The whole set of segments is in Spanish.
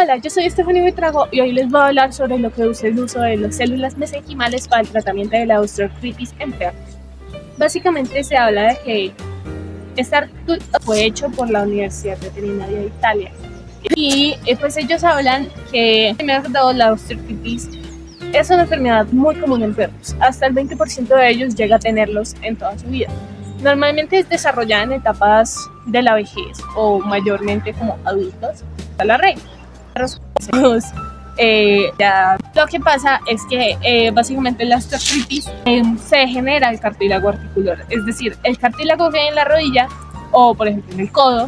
Hola, yo soy Stephanie Buitrago y hoy les voy a hablar sobre lo que es el uso de las células mesenquimales para el tratamiento de la osteoartritis en perros. Básicamente se habla de que este artículo fue hecho por la Universidad Veterinaria de Italia y pues ellos hablan que primero la osteoartritis es una enfermedad muy común en perros. Hasta el 20% de ellos llega a tenerlos en toda su vida. Normalmente es desarrollada en etapas de la vejez o mayormente como adultos a la regla. Lo que pasa es que básicamente la osteoartritis se genera el cartílago articular, es decir, el cartílago que hay en la rodilla o por ejemplo en el codo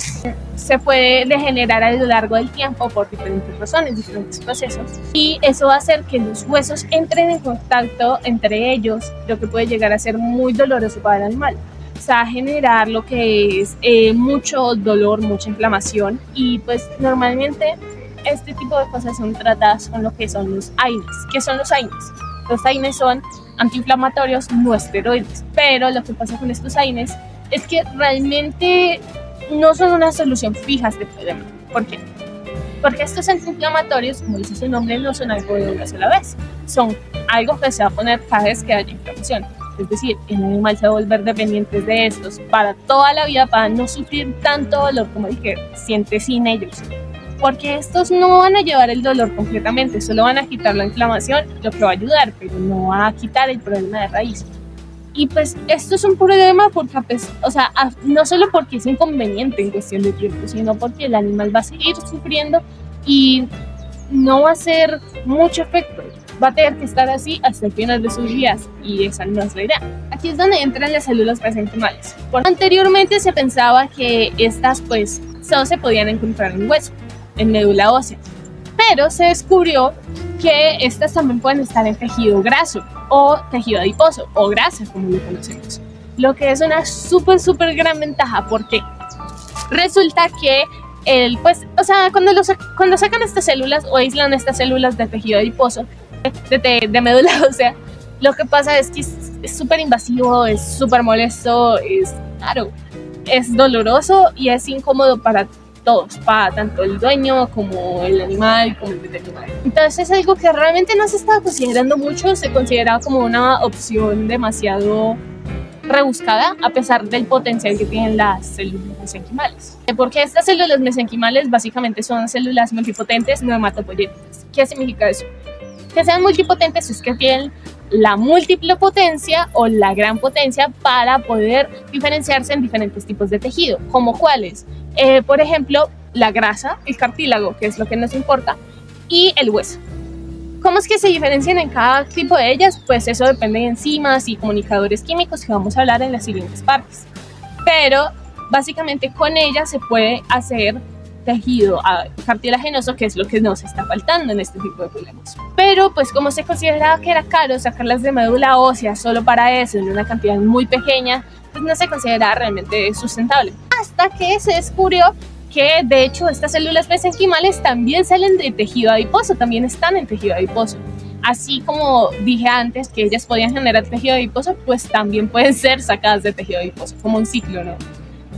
se puede degenerar a lo largo del tiempo por diferentes razones, diferentes procesos, y eso va a hacer que los huesos entren en contacto entre ellos, lo que puede llegar a ser muy doloroso para el animal. O sea, generar lo que es mucho dolor, mucha inflamación, y pues normalmente este tipo de cosas son tratadas con lo que son los AINES. ¿Qué son los AINES? Los AINES son antiinflamatorios no esteroides, pero lo que pasa con estos AINES es que realmente no son una solución fija a este problema. ¿Por qué? Porque estos antiinflamatorios, como dice su nombre, no son algo de una sola vez, son algo que se va a poner cada vez que haya inflamación. Es decir, el animal se va a volver dependiente de estos para toda la vida, para no sufrir tanto dolor como dije, siente sin ellos. Porque estos no van a llevar el dolor completamente, solo van a quitar la inflamación, lo que va a ayudar, pero no va a quitar el problema de raíz. Y pues esto es un problema porque, pues, o sea, no solo porque es inconveniente en cuestión de tiempo, sino porque el animal va a seguir sufriendo y no va a hacer mucho efecto. Va a tener que estar así hasta el final de sus días y esa no es la idea. Aquí es donde entran las células mesenquimales. Anteriormente se pensaba que estas pues solo se podían encontrar en hueso, en médula ósea, pero se descubrió que estas también pueden estar en tejido graso o tejido adiposo o grasa como lo conocemos, lo que es una súper gran ventaja porque resulta que cuando sacan estas células o aíslan estas células de tejido adiposo de médula ósea, lo que pasa es que es súper invasivo, es súper molesto, es claro, es doloroso y es incómodo para todos, para tanto el dueño como el animal como el veterinario. Entonces es algo que realmente no se estaba considerando mucho, se consideraba como una opción demasiado rebuscada a pesar del potencial que tienen las células mesenquimales. Porque estas células mesenquimales básicamente son células multipotentes no hematopoyéticas. ¿Qué significa eso? Que sean multipotentes es que tienen la múltiple potencia o la gran potencia para poder diferenciarse en diferentes tipos de tejido, como cuáles, por ejemplo, la grasa, el cartílago, que es lo que nos importa, y el hueso. ¿Cómo es que se diferencian en cada tipo de ellas? Pues eso depende de enzimas y comunicadores químicos que vamos a hablar en las siguientes partes. Pero básicamente con ellas se puede hacer tejido cartilaginoso, que es lo que nos está faltando en este tipo de problemas. Pero pues como se consideraba que era caro sacarlas de médula ósea solo para eso en una cantidad muy pequeña, pues no se consideraba realmente sustentable. Hasta que se descubrió que de hecho estas células mesenquimales también salen de tejido adiposo, también están en tejido adiposo. Así como dije antes que ellas podían generar tejido adiposo, pues también pueden ser sacadas de tejido adiposo, como un ciclo, ¿no?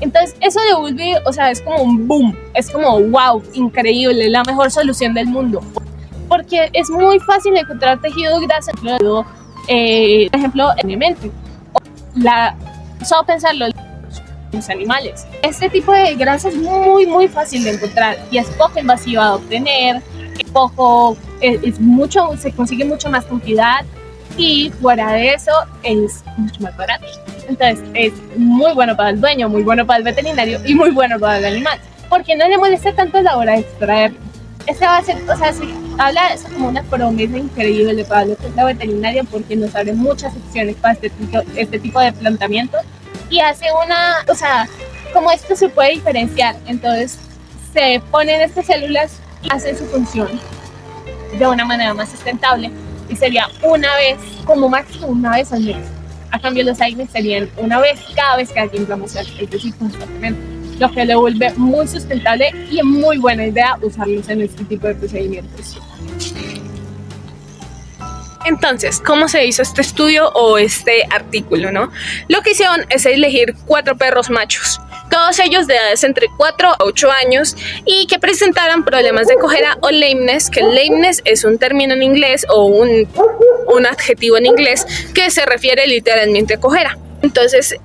Entonces eso de Woolby, o sea, es como un boom, es como wow, increíble, la mejor solución del mundo. Porque es muy fácil encontrar tejido grasa, por ejemplo, en mi mente. Solo pensarlo, los animales. Este tipo de grasa es muy fácil de encontrar y es poco invasiva de obtener, se consigue mucho más cantidad y fuera de eso es mucho más barato. Entonces es muy bueno para el dueño, muy bueno para el veterinario y muy bueno para el animal, porque no le molesta tanto a la hora de extraer. Esa va a ser, o sea, se habla de eso como una promesa increíble para lo que es la veterinaria, porque nos abre muchas opciones para este tipo de planteamiento y hace o sea, como esto se puede diferenciar, entonces se ponen estas células y hacen su función de una manera más sustentable y sería una vez, como máximo una vez al mes. A cambio los AINES serían una vez cada vez que hay inflamación, es decir, constantemente, lo que lo vuelve muy sustentable y muy buena idea usarlos en este tipo de procedimientos. Entonces, ¿cómo se hizo este estudio o este artículo, no? Lo que hicieron es elegir 4 perros machos. Todos todos ellos de edades entre 4 a 8 años y que presentaran problemas de cojera o lameness, que lameness es un término en inglés o un adjetivo en inglés que se refiere literalmente a cojera. Entonces,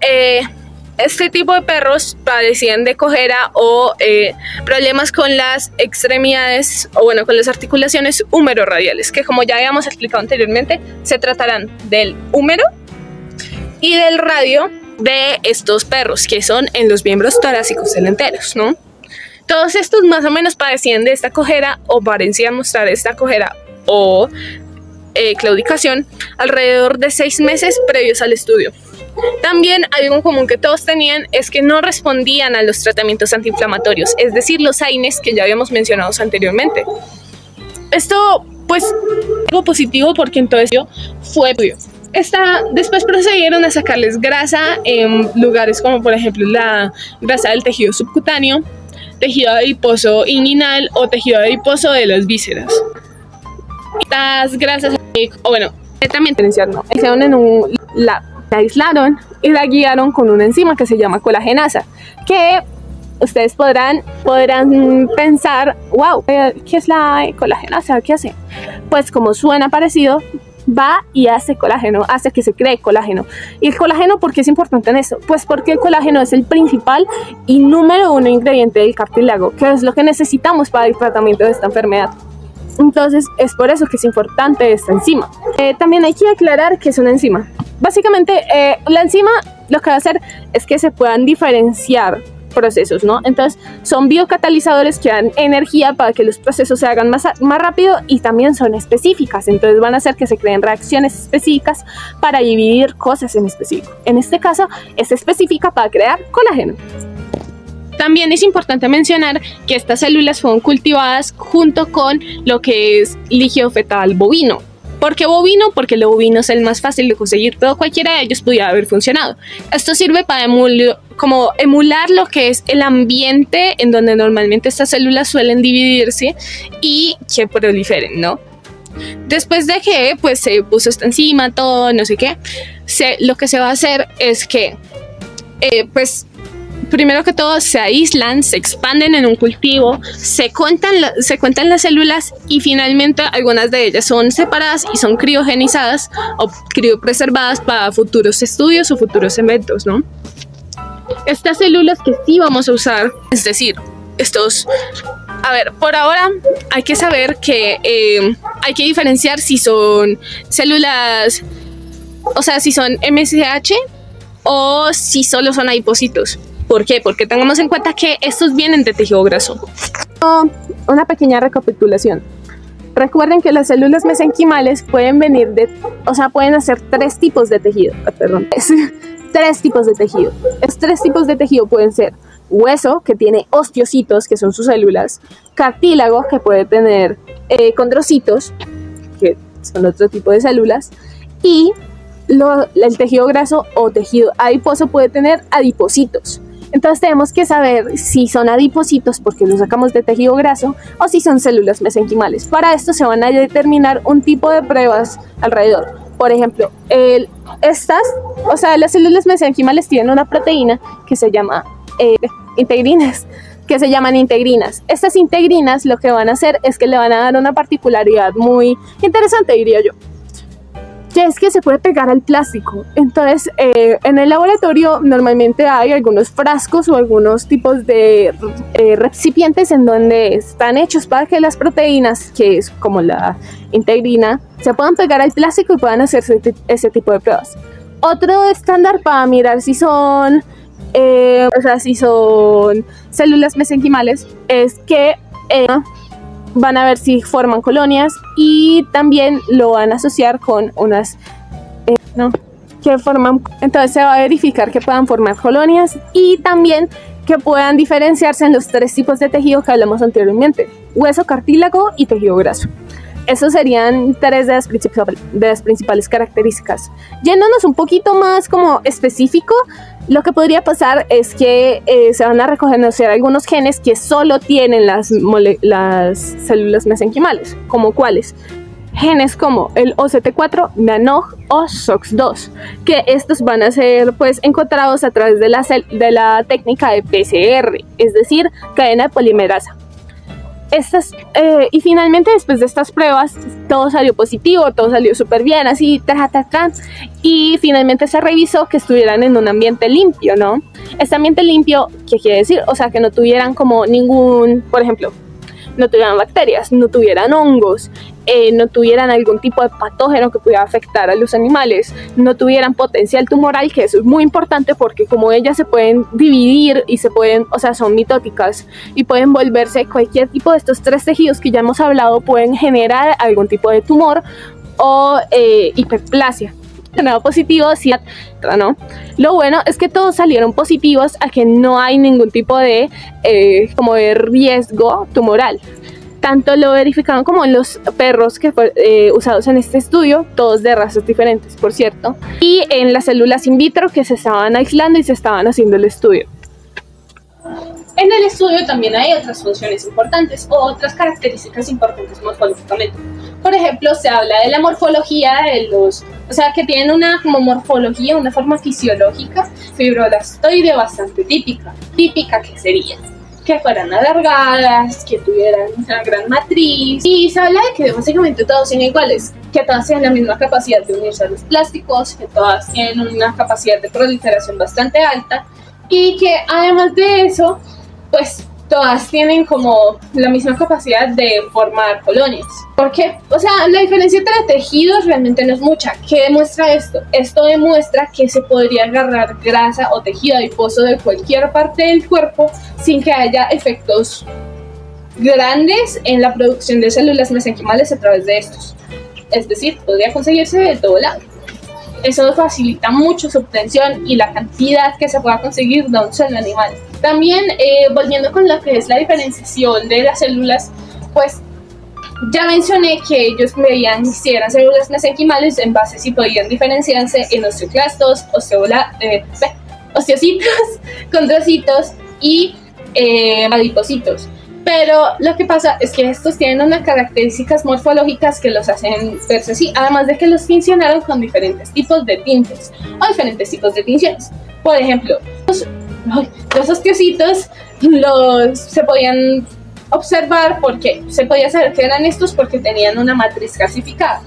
este tipo de perros padecían de cojera o problemas con las extremidades o bueno, con las articulaciones húmero-radiales, que como ya habíamos explicado anteriormente, se tratarán del húmero y del radio de estos perros, que son en los miembros torácicos delanteros, ¿no? Todos estos más o menos padecían de esta cojera o parecían mostrar esta cojera o claudicación alrededor de 6 meses previos al estudio. También algo en común que todos tenían es que no respondían a los tratamientos antiinflamatorios, es decir, los AINES que ya habíamos mencionado anteriormente. Esto, pues, algo positivo porque entonces fue estudio. Después procedieron a sacarles grasa en lugares como por ejemplo la grasa del tejido subcutáneo, tejido adiposo inguinal o tejido adiposo de las vísceras. Estas grasas, o bueno, también diferenciaron, hicieron en un lab. La aislaron y la guiaron con una enzima que se llama colagenasa, que ustedes podrán pensar, wow, ¿qué es la colagenasa? ¿Qué hace? Pues como suena parecido, va y hace colágeno, hace que se cree colágeno. ¿Y el colágeno por qué es importante en esto? Pues porque el colágeno es el principal y número 1 ingrediente del cartílago, que es lo que necesitamos para el tratamiento de esta enfermedad. Entonces es por eso que es importante esta enzima. También hay que aclarar que es una enzima. Básicamente la enzima lo que va a hacer es que se puedan diferenciar procesos, ¿no? Entonces son biocatalizadores que dan energía para que los procesos se hagan más rápido y también son específicas, entonces van a hacer que se creen reacciones específicas para dividir cosas en específico. En este caso es específica para crear colágeno. También es importante mencionar que estas células fueron cultivadas junto con lo que es líquido fetal bovino. ¿Por qué bovino? Porque lo bovino es el más fácil de conseguir, pero cualquiera de ellos pudiera haber funcionado. Esto sirve para emular lo que es el ambiente en donde normalmente estas células suelen dividirse y que proliferen, ¿no? Después de que pues se puso esta enzima, todo, no sé qué, lo que se va a hacer es que primero que todo se aíslan, se expanden en un cultivo, se cuentan las células y finalmente algunas de ellas son separadas y son criogenizadas o criopreservadas para futuros estudios o futuros eventos, ¿no? Estas células que sí vamos a usar, es decir, a ver, por ahora hay que saber que hay que diferenciar si son células, o sea, si son MSH o si solo son adipocitos. ¿Por qué? Porque tengamos en cuenta que estos vienen de tejido graso. Una pequeña recapitulación. Recuerden que las células mesenquimales pueden venir pueden hacer 3 tipos de tejido. Tres tipos de tejido. Estos 3 tipos de tejido pueden ser hueso, que tiene osteocitos, que son sus células, cartílago, que puede tener condrocitos, que son otro tipo de células, y el tejido graso o tejido adiposo puede tener adipocitos. Entonces tenemos que saber si son adipocitos porque los sacamos de tejido graso o si son células mesenquimales. Para esto se van a determinar un tipo de pruebas alrededor. Por ejemplo, las células mesenquimales tienen una proteína que se llama integrinas, que se llaman integrinas. Estas integrinas lo que van a hacer es que le van a dar una particularidad muy interesante, diría yo, que es que se puede pegar al plástico. Entonces en el laboratorio normalmente hay algunos frascos o algunos tipos de recipientes en donde están hechos para que las proteínas, que es como la integrina, se puedan pegar al plástico y puedan hacerse ese tipo de pruebas. Otro estándar para mirar si son células mesenquimales es que van a ver si forman colonias y también lo van a asociar con unas que forman. Entonces se va a verificar que puedan formar colonias y también que puedan diferenciarse en los 3 tipos de tejido que hablamos anteriormente: hueso, cartílago y tejido graso. Esos serían 3 de las principales características. Yéndonos un poquito más como específico, lo que podría pasar es que se van a reconocer algunos genes que solo tienen las células mesenquimales, como cuáles. genes como el OCT4, NANOG o SOX2, que estos van a ser pues encontrados a través de la técnica de PCR, es decir, cadena de polimerasa. Y finalmente, después de estas pruebas, todo salió positivo, todo salió súper bien, así, y finalmente se revisó que estuvieran en un ambiente limpio, ¿no? Este ambiente limpio, ¿qué quiere decir? O sea, que no tuvieran como ningún, por ejemplo, no tuvieran bacterias, no tuvieran hongos, no tuvieran algún tipo de patógeno que pudiera afectar a los animales, no tuvieran potencial tumoral, que eso es muy importante porque como ellas se pueden dividir y se pueden, o sea, son mitóticas y pueden volverse cualquier tipo de estos 3 tejidos que ya hemos hablado, pueden generar algún tipo de tumor o hiperplasia. Nada positivo, sí, ¿no? Lo bueno es que todos salieron positivos, a que no hay ningún tipo de como de riesgo tumoral. Tanto lo verificaron como en los perros que fueron usados en este estudio, todos de razas diferentes, por cierto, y en las células in vitro que se estaban aislando y se estaban haciendo el estudio. En el estudio también hay otras funciones importantes o otras características importantes morfológicamente. Por ejemplo, se habla de la morfología de los, o sea, que tienen una como morfología, una forma fisiológica fibroblastoide bastante típica. Típica que sería que fueran alargadas, que tuvieran una gran matriz, y se habla de que básicamente todos son iguales, que todas tienen la misma capacidad de unirse a los plásticos, que todas tienen una capacidad de proliferación bastante alta, y que además de eso, pues todas tienen como la misma capacidad de formar colonias. ¿Por qué? O sea, la diferencia entre tejidos realmente no es mucha. ¿Qué demuestra esto? Esto demuestra que se podría agarrar grasa o tejido adiposo de cualquier parte del cuerpo sin que haya efectos grandes en la producción de células mesenquimales a través de estos. Es decir, podría conseguirse de todo lado. Eso facilita mucho su obtención y la cantidad que se pueda conseguir de un solo animal. También, volviendo con lo que es la diferenciación de las células, pues ya mencioné que ellos veían si eran células mesenquimales en base si podían diferenciarse en osteoclastos, osteocitos, condrocitos y adipocitos. Pero lo que pasa es que estos tienen unas características morfológicas que los hacen verse así, además de que los tincionaron con diferentes tipos de tintes o diferentes tipos de tinciones. Por ejemplo, los osteocitos se podían observar porque se podía saber que eran estos porque tenían una matriz calcificada.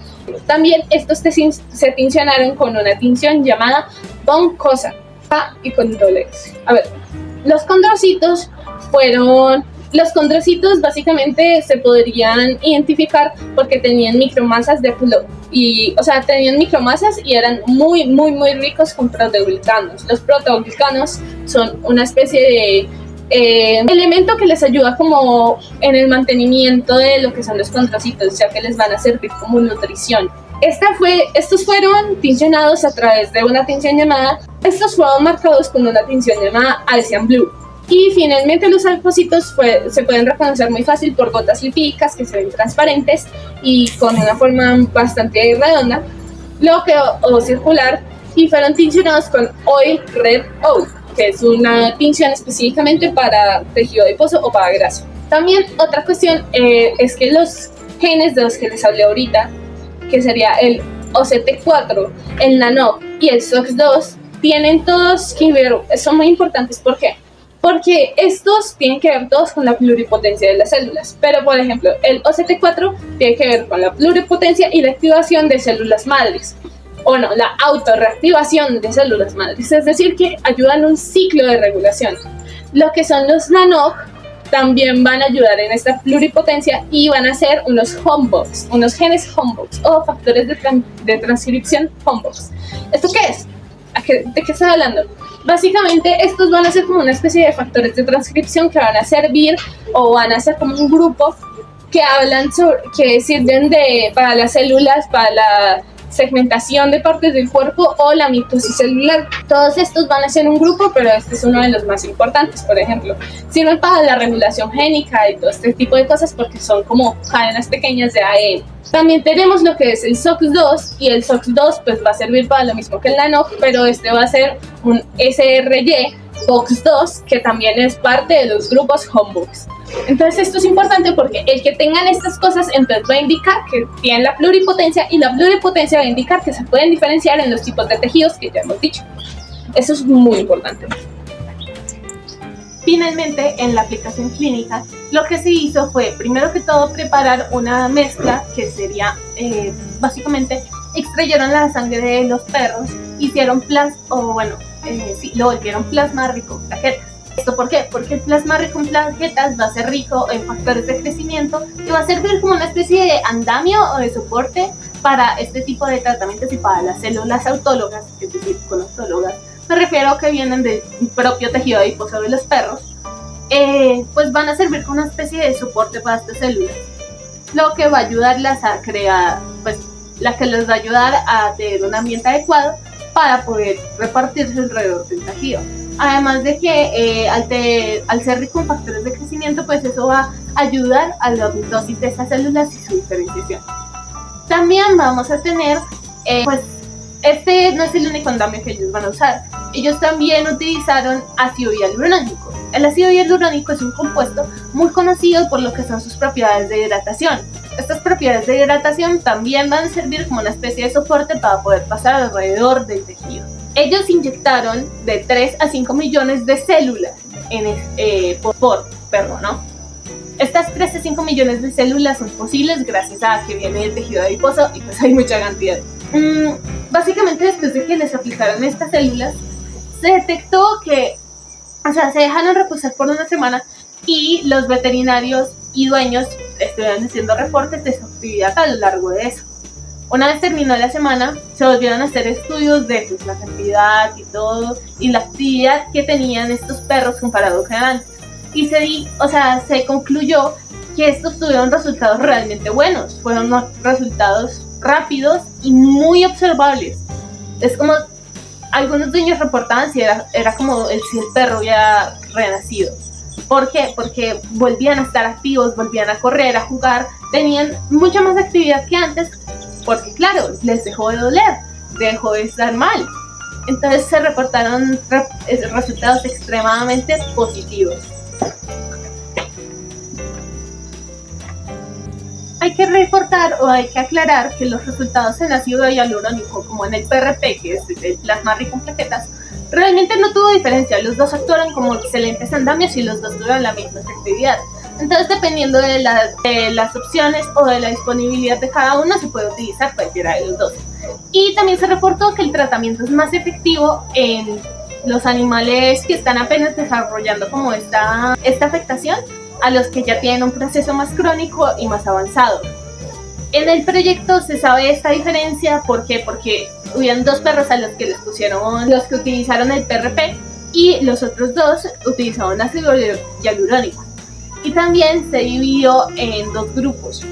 También estos se tincionaron con una tinción llamada von Cosa y con doble S. A ver, los condrocitos básicamente se podrían identificar porque tenían micromasas tenían micromasas y eran muy ricos con proteoglicanos. Los proteoglicanos son una especie de elemento que les ayuda como en el mantenimiento de lo que son los condrocitos, ya que les van a servir como nutrición. Estos fueron tincionados a través de una tinción estos fueron marcados con una tinción llamada Alcian Blue. Y finalmente los adipocitos se pueden reconocer muy fácil por gotas lipídicas que se ven transparentes y con una forma bastante redonda, o circular, y fueron tincionados con Oil Red Oil, que es una tinción específicamente para tejido adiposo o para grasa. También otra cuestión es que los genes de los que les hablé ahorita, que sería el OCT4, el NANOG y el SOX2, tienen todos que ver, son muy importantes. ¿Por qué? Porque estos tienen que ver todos con la pluripotencia de las células. Pero, por ejemplo, el OCT4 tiene que ver con la pluripotencia y la activación de células madres. O no, la autorreactivación de células madres. Es decir, que ayudan a un ciclo de regulación. Lo que son los NANOG también van a ayudar en esta pluripotencia y van a ser unos homebox, unos genes homebox o factores de transcripción homebox. ¿Esto qué es? ¿De qué estoy hablando? Básicamente estos van a ser como una especie de factores de transcripción que van a servir o van a ser como un grupo que sirven para las células, para la segmentación de partes del cuerpo o la mitosis celular. Todos estos van a ser un grupo, pero este es uno de los más importantes. Por ejemplo, sirven para la regulación génica y todo este tipo de cosas porque son como cadenas pequeñas de ADN. También tenemos lo que es el SOX2 y el SOX2 pues va a servir para lo mismo que el NANOG, pero este va a ser un SRY Box2, que también es parte de los grupos Homebox. Entonces esto es importante porque el que tengan estas cosas entonces va a indicar que tienen la pluripotencia, y la pluripotencia va a indicar que se pueden diferenciar en los tipos de tejidos que ya hemos dicho. Eso es muy importante. Finalmente, en la aplicación clínica, lo que se hizo fue, primero que todo, preparar una mezcla que sería, básicamente, extrayeron la sangre de los perros, hicieron lo volvieron plasma rico en plaquetas. ¿Esto por qué? Porque el plasma rico en plaquetas va a ser rico en factores de crecimiento y va a servir como una especie de andamio o de soporte para este tipo de tratamientos y para las células autólogas, es decir, con autólogas. Me refiero a que vienen del propio tejido adiposo de los perros, pues van a servir como una especie de soporte para estas células, lo que va a ayudarlas a crear, pues la que les va a ayudar a tener un ambiente adecuado para poder repartirse alrededor del tejido. Además de que al ser rico en factores de crecimiento, pues eso va a ayudar a la mitosis de estas células y su diferenciación. También vamos a tener, pues este no es el único andamio que ellos van a usar. Ellos también utilizaron ácido hialurónico. El ácido hialurónico es un compuesto muy conocido por lo que son sus propiedades de hidratación. Estas propiedades de hidratación también van a servir como una especie de soporte para poder pasar alrededor del tejido. Ellos inyectaron de 3 a 5 millones de células por perro, ¿no? Estas 3 a 5 millones de células son posibles gracias a que viene el tejido adiposo y pues hay mucha cantidad. Básicamente, después de que les aplicaron estas células, se detectó que, se dejaron reposar por una semana y los veterinarios y dueños estuvieron haciendo reportes de su actividad a lo largo de eso. Una vez terminó la semana, se volvieron a hacer estudios de pues, la cantidad y todo, y la actividad que tenían estos perros comparado con antes. Y se concluyó que estos tuvieron resultados realmente buenos. Fueron resultados rápidos y muy observables. Es como algunos dueños reportaban si era como si el perro había renacido. ¿Por qué? Porque volvían a estar activos, volvían a correr, a jugar, tenían mucha más actividad que antes, porque claro, les dejó de doler, dejó de estar mal. Entonces se reportaron resultados extremadamente positivos. Hay que reportar o hay que aclarar que los resultados en ácido hialurónico, como en el PRP, que es el plasma rico en plaquetas, realmente no tuvo diferencia. Los dos actuaron como excelentes andamios y los dos tuvieron la misma efectividad. Entonces, dependiendo de las opciones o de la disponibilidad de cada uno, se puede utilizar cualquiera de los dos. Y también se reportó que el tratamiento es más efectivo en los animales que están apenas desarrollando como esta afectación, a los que ya tienen un proceso más crónico y más avanzado. En el proyecto se sabe esta diferencia, ¿por qué? Porque hubieron 2 perros a los que utilizaron el PRP y los otros 2 utilizaron ácido hialurónico. Y también se dividió en 2 grupos,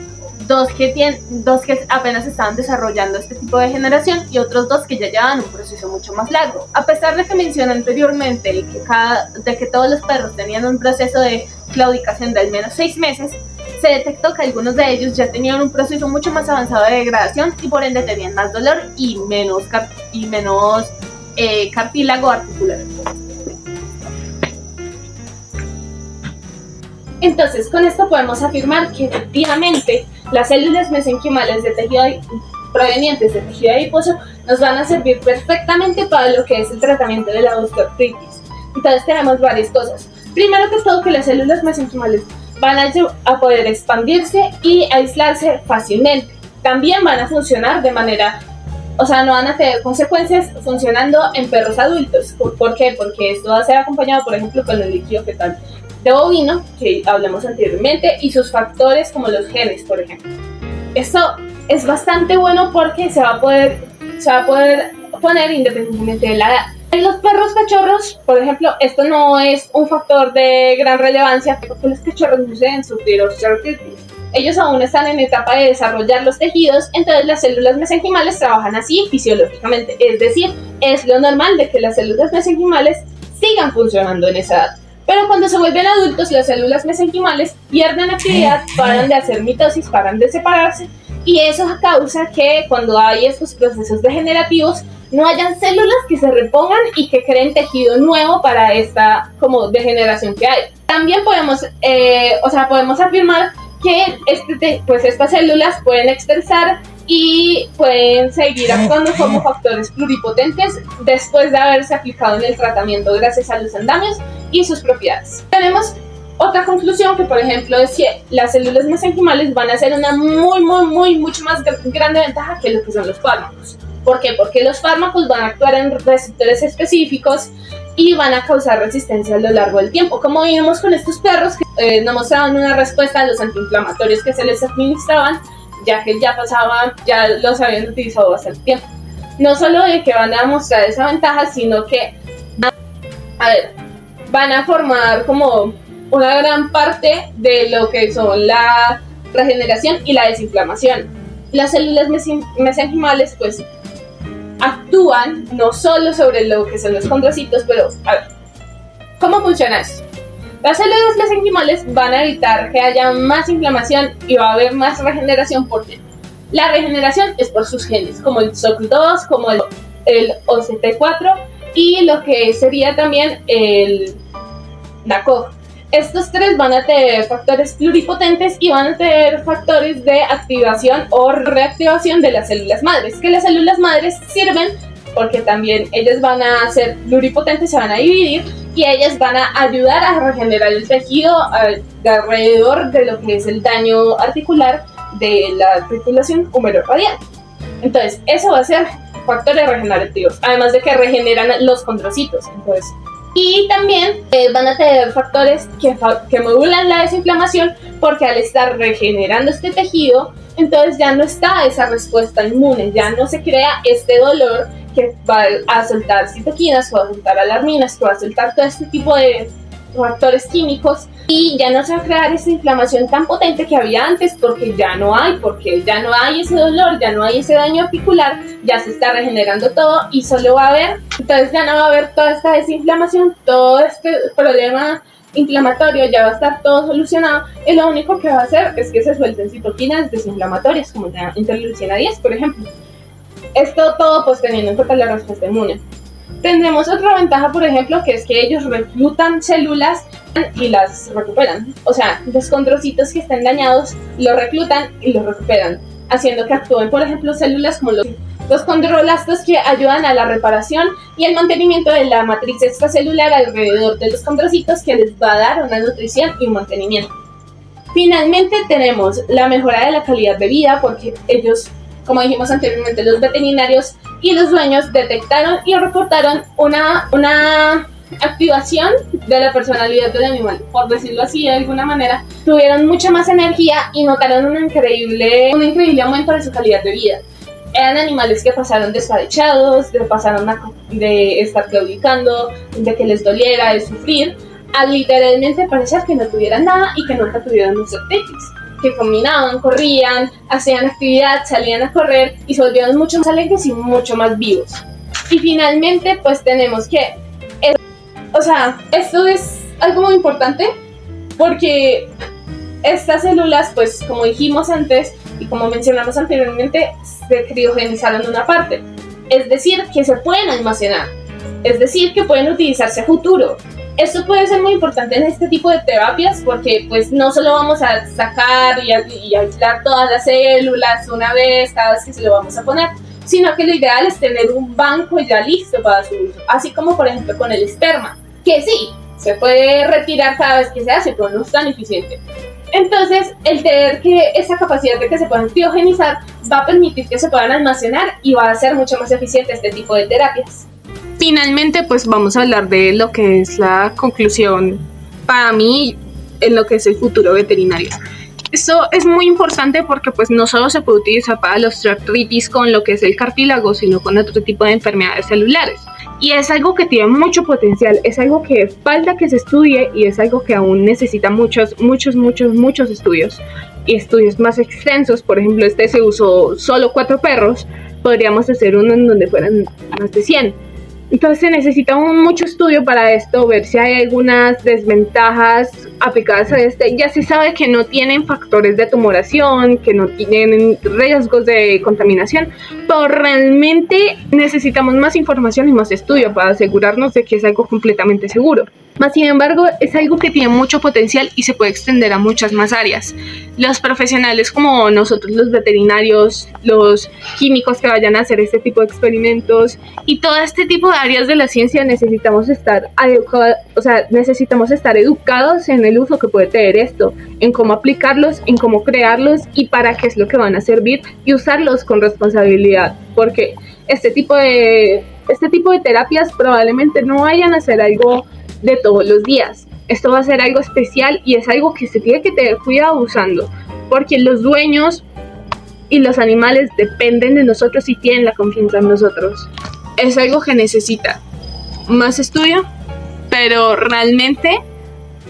dos que apenas estaban desarrollando este tipo de generación y otros 2 que ya llevaban un proceso mucho más largo. A pesar de que mencioné anteriormente que todos los perros tenían un proceso de claudicación de al menos 6 meses, se detectó que algunos de ellos ya tenían un proceso mucho más avanzado de degradación y por ende tenían más dolor y menos cartílago articular. Entonces, con esto podemos afirmar que efectivamente las células mesenquimales de tejido provenientes del tejido adiposo nos van a servir perfectamente para lo que es el tratamiento de la osteoartritis. Entonces tenemos varias cosas. Primero que todo, que las células mesenquimales van a poder expandirse y aislarse fácilmente. También van a funcionar de manera, no van a tener consecuencias funcionando en perros adultos. ¿Por qué? Porque esto va a ser acompañado, por ejemplo, con el líquido fetal de bovino, que hablamos anteriormente, y sus factores como los genes, por ejemplo. Esto es bastante bueno porque se va a poder poner independientemente de la edad. En los perros cachorros, por ejemplo, esto no es un factor de gran relevancia porque los cachorros no deben sufrir osteoartritis. Ellos aún están en etapa de desarrollar los tejidos, entonces las células mesenquimales trabajan así fisiológicamente. Es decir, es lo normal de que las células mesenquimales sigan funcionando en esa edad. Pero cuando se vuelven adultos, las células mesenquimales pierden actividad, paran de hacer mitosis, paran de separarse, y eso causa que cuando hay estos procesos degenerativos, no hayan células que se repongan y que creen tejido nuevo para esta como degeneración que hay. También podemos afirmar que estas células pueden expresar y pueden seguir actuando como factores pluripotentes después de haberse aplicado en el tratamiento gracias a los andamios y sus propiedades. Tenemos otra conclusión que, por ejemplo, es que las células mesenquimales van a ser una mucho más grande ventaja que lo que son los fármacos. ¿Por qué? Porque los fármacos van a actuar en receptores específicos y van a causar resistencia a lo largo del tiempo, como vimos con estos perros que no mostraban una respuesta a los antiinflamatorios que se les administraban, ya que ya los habían utilizado bastante tiempo. No solo de que van a mostrar esa ventaja, sino que van a formar como una gran parte de lo que son la regeneración y la desinflamación. Las células mesenquimales pues actúan no solo sobre lo que son los condrocitos, pero ¿cómo funciona esto? Las células mesenquimales van a evitar que haya más inflamación y va a haber más regeneración, porque la regeneración es por sus genes, como el SOC2, como el OCT4 y lo que sería también el NACOV. Estos tres van a tener factores pluripotentes y van a tener factores de activación o reactivación de las células madres, que las células madres sirven porque también ellas van a ser pluripotentes, se van a dividir y ellas van a ayudar a regenerar el tejido de alrededor de lo que es el daño articular de la articulación humero-radial. Entonces, eso va a ser factores regenerativos, además de que regeneran los condrocitos. Y también van a tener factores que modulan la desinflamación, porque al estar regenerando este tejido, entonces ya no está esa respuesta inmune, ya no se crea este dolor que va a soltar citoquinas, que va a soltar alarminas, que va a soltar todo este tipo de factores químicos, y ya no se va a crear esa inflamación tan potente que había antes, porque ya no hay ese dolor, ya no hay ese daño articular, ya se está regenerando todo y solo va a haber, entonces ya no va a haber toda esta desinflamación, todo este problema inflamatorio ya va a estar todo solucionado, y lo único que va a hacer es que se suelten citoquinas desinflamatorias como la interleucina 10, por ejemplo. Esto todo pues teniendo en cuenta la respuesta inmune. Tendremos otra ventaja, por ejemplo, que es que ellos reclutan células y las recuperan. O sea, los condrocitos que estén dañados los reclutan y los recuperan, haciendo que actúen, por ejemplo, células como los condrolastos, que ayudan a la reparación y el mantenimiento de la matriz extracelular alrededor de los condrocitos, que les va a dar una nutrición y un mantenimiento. Finalmente tenemos la mejora de la calidad de vida, porque ellos, como dijimos anteriormente, los veterinarios y los dueños detectaron y reportaron una activación de la personalidad del animal, por decirlo así de alguna manera. Tuvieron mucha más energía y notaron un increíble aumento de su calidad de vida. Eran animales que pasaron despadechados, de estar claudicando, de que les doliera, de sufrir, a literalmente parecer que no tuvieran nada y que nunca tuvieron un artritis, que caminaban, corrían, hacían actividad, salían a correr y se volvieron mucho más alegres y mucho más vivos. Y finalmente pues tenemos que, esto es algo muy importante, porque estas células, pues como dijimos antes y como mencionamos anteriormente, se criogenizaron una parte, es decir, que se pueden almacenar, es decir, que pueden utilizarse a futuro. Esto puede ser muy importante en este tipo de terapias, porque pues no solo vamos a sacar y aislar todas las células una vez, cada vez que se lo vamos a poner, sino que lo ideal es tener un banco ya listo para su uso, así como por ejemplo con el esperma, que sí, se puede retirar cada vez que se hace, pero no es tan eficiente. Entonces, el tener esa capacidad de que se puedan criogenizar va a permitir que se puedan almacenar y va a hacer mucho más eficiente este tipo de terapias. Finalmente, pues vamos a hablar de lo que es la conclusión para mí en lo que es el futuro veterinario. Esto es muy importante porque pues no solo se puede utilizar para la osteoartritis con lo que es el cartílago, sino con otro tipo de enfermedades celulares. Y es algo que tiene mucho potencial, es algo que falta que se estudie y es algo que aún necesita muchos estudios. Y estudios más extensos. Por ejemplo, se usó solo 4 perros, podríamos hacer uno en donde fueran más de 100. Entonces se necesita mucho estudio para esto, ver si hay algunas desventajas aplicadas a ya se sabe que no tienen factores de tumoración, que no tienen riesgos de contaminación, pero realmente necesitamos más información y más estudio para asegurarnos de que es algo completamente seguro. Más sin embargo, es algo que tiene mucho potencial y se puede extender a muchas más áreas. Los profesionales como nosotros, los veterinarios, los químicos que vayan a hacer este tipo de experimentos y todo este tipo de áreas de la ciencia necesitamos estar educados en el uso que puede tener esto, en cómo aplicarlos, en cómo crearlos y para qué es lo que van a servir y usarlos con responsabilidad, porque este tipo de terapias probablemente no vayan a ser algo de todos los días. Esto va a ser algo especial y es algo que se tiene que tener cuidado usando, porque los dueños y los animales dependen de nosotros y tienen la confianza en nosotros. Es algo que necesita más estudio, pero realmente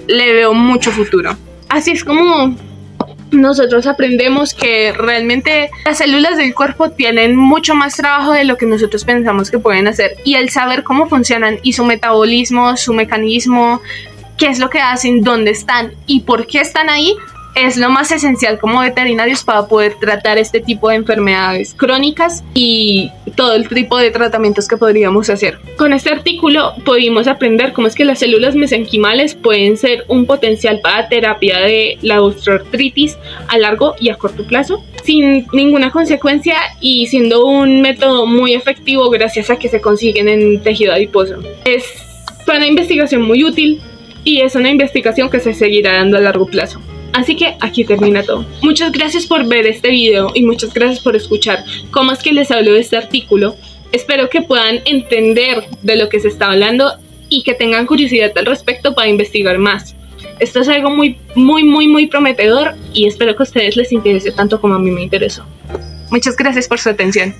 le veo mucho futuro. Así es como nosotros aprendemos que realmente las células del cuerpo tienen mucho más trabajo de lo que nosotros pensamos que pueden hacer, y el saber cómo funcionan y su metabolismo, su mecanismo, qué es lo que hacen, dónde están y por qué están ahí, es lo más esencial como veterinarios para poder tratar este tipo de enfermedades crónicas y todo el tipo de tratamientos que podríamos hacer. Con este artículo pudimos aprender cómo es que las células mesenquimales pueden ser un potencial para terapia de la osteoartritis a largo y a corto plazo, sin ninguna consecuencia y siendo un método muy efectivo gracias a que se consiguen en tejido adiposo. Es una investigación muy útil y es una investigación que se seguirá dando a largo plazo. Así que aquí termina todo. Muchas gracias por ver este video y muchas gracias por escuchar cómo es que les hablo de este artículo. Espero que puedan entender de lo que se está hablando y que tengan curiosidad al respecto para investigar más. Esto es algo muy prometedor y espero que a ustedes les interese tanto como a mí me interesó. Muchas gracias por su atención.